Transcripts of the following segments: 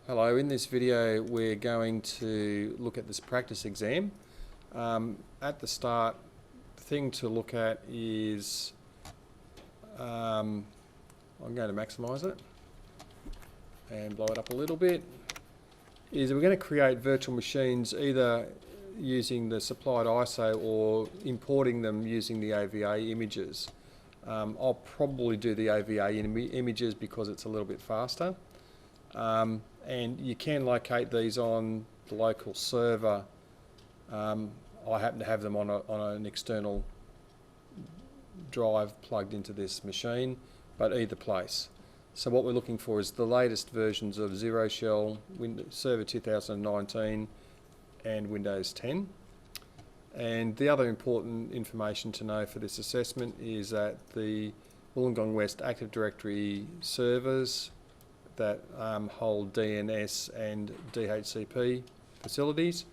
Hello, in this video we're going to look at this practice exam. At the start, the thing to look at is, I'm going to maximise it and blow it up a little bit, is we're going to create virtual machines either using the supplied ISO or importing them using the AVA images. I'll probably do the AVA images because it's a little bit faster. And you can locate these on the local server. I happen to have them on an external drive plugged into this machine, but either place. So what we're looking for is the latest versions of Zero Shell, Server 2019 and Windows 10. And the other important information to know for this assessment is that the Wollongong West Active Directory servers that hold DNS and DHCP facilities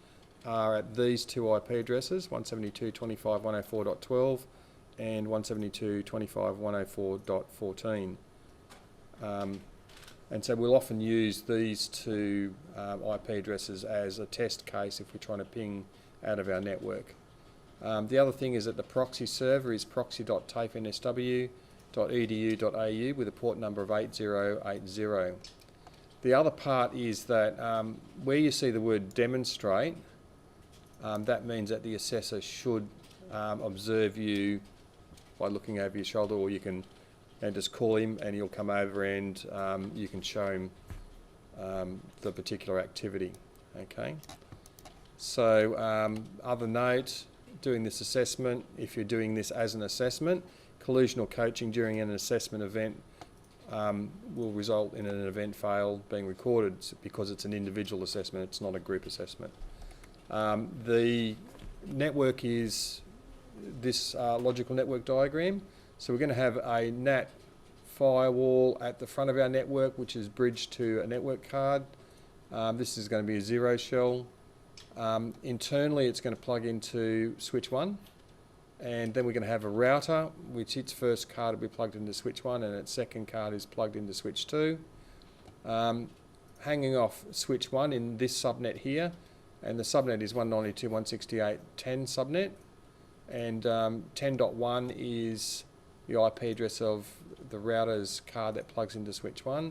are at these two IP addresses, 172.25.104.12 and 172.25.104.14. And so we'll often use these two IP addresses as a test case if we're trying to ping out of our network. The other thing is that the proxy server is proxy.tafeNSW.edu.au with a port number of 8080. The other part is that where you see the word demonstrate, that means that the assessor should observe you by looking over your shoulder, or you can just call him and he'll come over and you can show him the particular activity. Okay. So other note, doing this assessment, if you're doing this as an assessment, collusional coaching during an assessment event will result in an event fail being recorded because it's an individual assessment, it's not a group assessment. The network is this logical network diagram. So we're going to have a NAT firewall at the front of our network, which is bridged to a network card. This is going to be a Zero Shell. Internally, it's going to plug into switch 1. And then we're going to have a router, which its first card will be plugged into switch 1 and its second card is plugged into switch 2. Hanging off switch 1 in this subnet here, and the subnet is 192.168.10 subnet, and 10.1 is the IP address of the router's card that plugs into switch 1,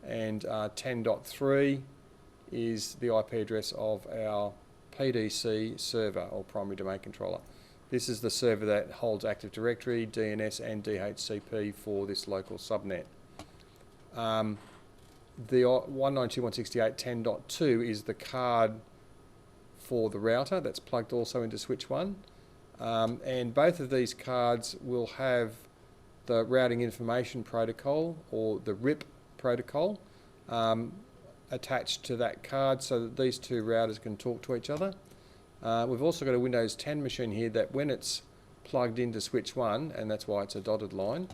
and 10.3 is the IP address of our PDC server, or primary domain controller. This is the server that holds Active Directory, DNS and DHCP for this local subnet. The 192.168.10.2 is the card for the router that's plugged also into switch 1. And both of these cards will have the routing information protocol, or the RIP protocol, attached to that card so that these two routers can talk to each other. We've also got a Windows 10 machine here that when it's plugged into switch 1, and that's why it's a dotted line,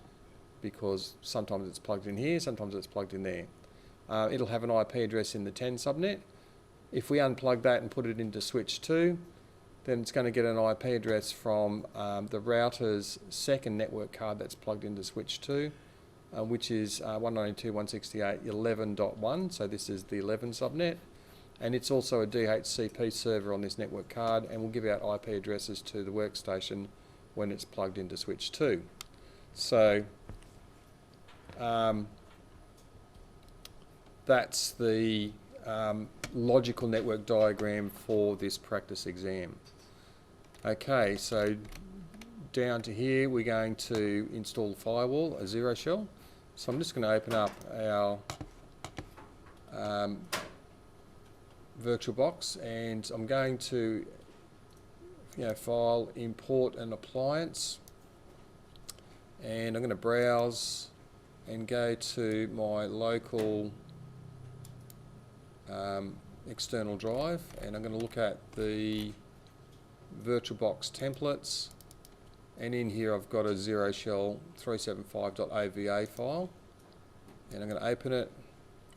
because sometimes it's plugged in here, sometimes it's plugged in there. It'll have an IP address in the 10 subnet. If we unplug that and put it into switch 2, then it's going to get an IP address from the router's second network card that's plugged into switch 2, which is 192.168.11.1, so this is the 11 subnet. And it's also a DHCP server on this network card, and will give out IP addresses to the workstation when it's plugged into switch 2. So that's the logical network diagram for this practice exam. Okay, so down to here we're going to install the firewall, a Zero Shell. So I'm just going to open up our VirtualBox, and I'm going to file, import an appliance, and I'm going to browse and go to my local external drive, and I'm going to look at the VirtualBox templates, and in here I've got a Zero Shell 375.ava file, and I'm going to open it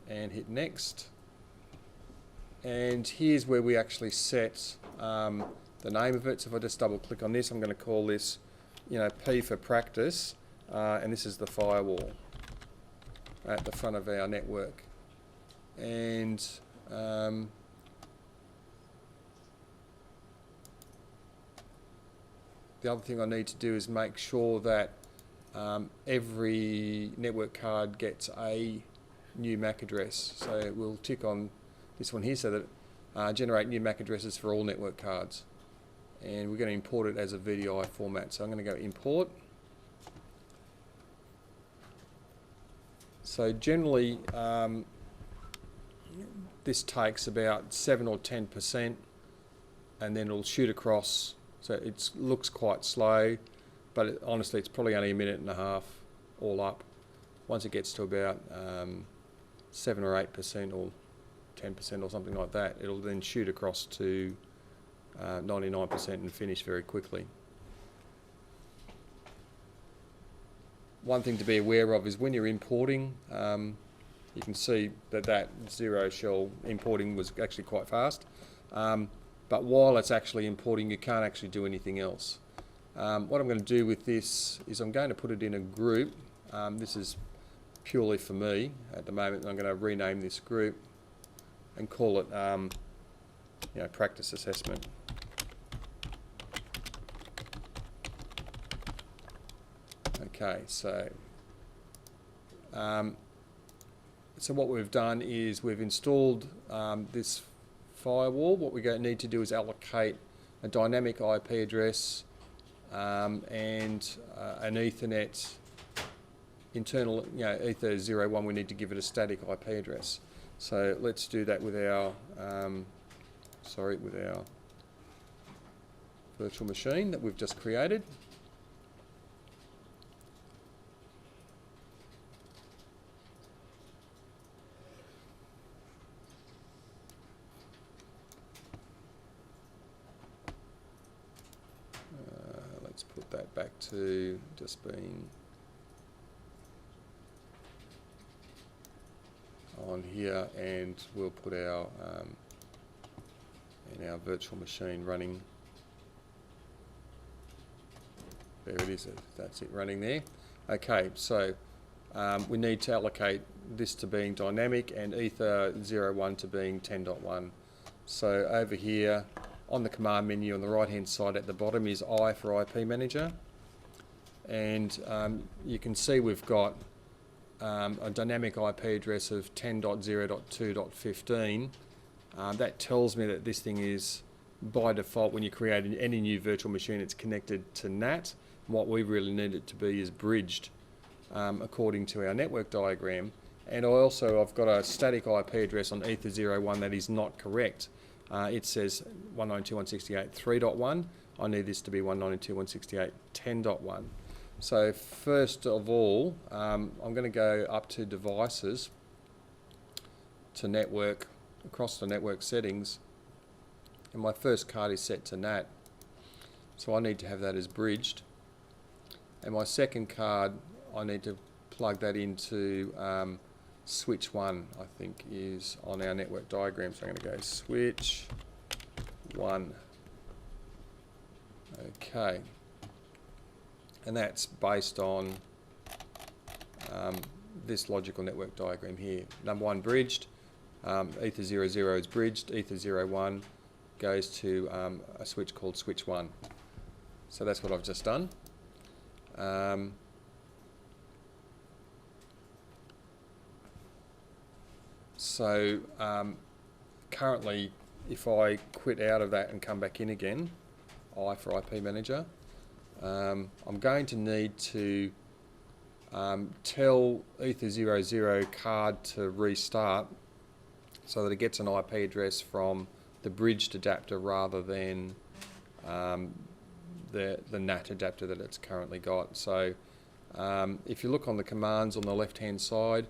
and hit next. And here's where we actually set the name of it. So if I just double click on this, I'm going to call this, P for practice, and this is the firewall at the front of our network. and the other thing I need to do is make sure that every network card gets a new MAC address. So we'll tick on this one here so that generate new MAC addresses for all network cards. And we're going to import it as a VDI format. So I'm going to go import. So generally this takes about 7 or 10%, and then it'll shoot across. So it looks quite slow, but honestly it's probably only a minute and a half all up. Once it gets to about 7 or 8% or 10% or something like that, it'll then shoot across to 99% and finish very quickly. One thing to be aware of is when you're importing, you can see that zero shell importing was actually quite fast. But while it's actually importing, you can't actually do anything else. What I'm going to do with this is I'm going to put it in a group. This is purely for me at the moment. I'm going to rename this group and call it practice assessment. Okay, so what we've done is we've installed this firewall. What we need to do is allocate a dynamic IP address and an Ethernet internal, Ether 01. We need to give it a static IP address. So let's do that with our with our virtual machine that we've just created. Let's put that back to just being on here, and we'll put our in our virtual machine running. There it is. That's it running there. Okay, so we need to allocate this to being dynamic and Ether 01 to being 10.1. So over here on the command menu on the right hand side at the bottom is I for IP Manager, and you can see we've got a dynamic IP address of 10.0.2.15. That tells me that this thing is by default, when you create any new virtual machine, it's connected to NAT. What we really need it to be is bridged according to our network diagram. And I've got a static IP address on Ether 01 that is not correct. It says 192.168.3.1. I need this to be 192.168.10.1. So first of all, I'm going to go up to devices, to network, across the network settings, and my first card is set to NAT. So I need to have that as bridged. And my second card, I need to plug that into switch 1, I think, is on our network diagram. So I'm going to go switch 1. Okay. And that's based on this logical network diagram here. Number 1 bridged, Ether 00 is bridged, Ether 01 goes to a switch called switch 1. So that's what I've just done. Currently, if I quit out of that and come back in again, I for IP Manager, I'm going to need to tell Ether 00 card to restart so that it gets an IP address from the bridged adapter rather than the NAT adapter that it's currently got. So if you look on the commands on the left hand side,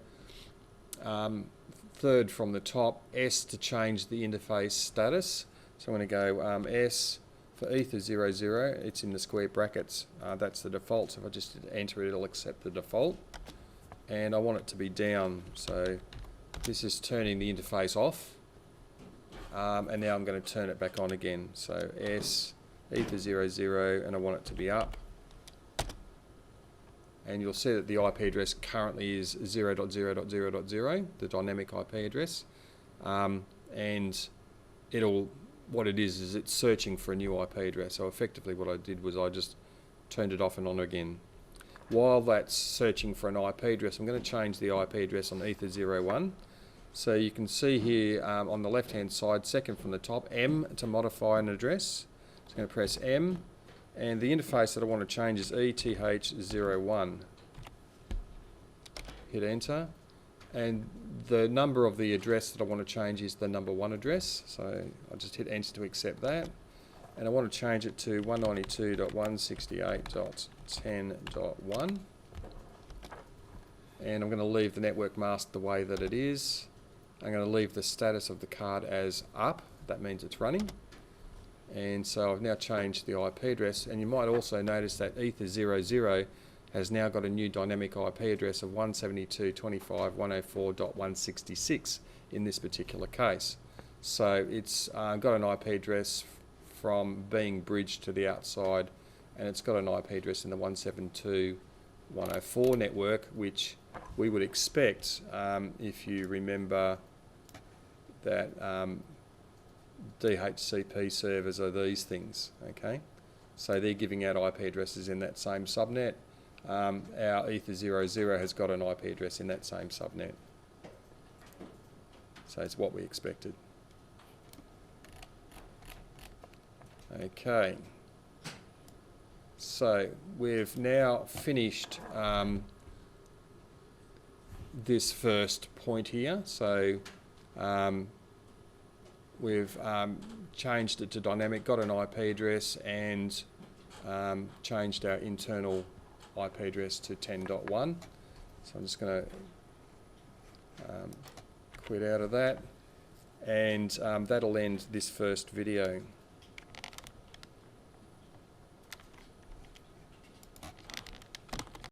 third from the top, S to change the interface status. So I'm going to go S for Ether 00, it's in the square brackets, that's the default, so if I just enter it, it'll accept the default. And I want it to be down, so this is turning the interface off, and now I'm going to turn it back on again. So S, Ether 00, and I want it to be up. and you'll see that the IP address currently is 0.0.0.0, the dynamic IP address, and what it is it's searching for a new IP address. So effectively what I did was I just turned it off and on again. While that's searching for an IP address, I'm going to change the IP address on Ether01. So you can see here on the left hand side, second from the top, M to modify an address. So I'm going to press M, and the interface that I want to change is ETH01. Hit enter, and the number of the address that I want to change is the number 1 address, so I'll just hit enter to accept that, and I want to change it to 192.168.10.1, and I'm going to leave the network mask the way that it is. I'm going to leave the status of the card as up, that means it's running. And so I've now changed the IP address, and you might also notice that Ether00 has now got a new dynamic IP address of 172.25.104.166 in this particular case. So it's got an IP address from being bridged to the outside, and it's got an IP address in the 172.104 network, which we would expect, if you remember that DHCP servers are these things, okay? So they're giving out IP addresses in that same subnet. Our Ether00 has got an IP address in that same subnet. So it's what we expected. Okay. So we've now finished this first point here. So we've changed it to dynamic, got an IP address, and changed our internal IP address to 10.1. So I'm just going to quit out of that, and that'll end this first video.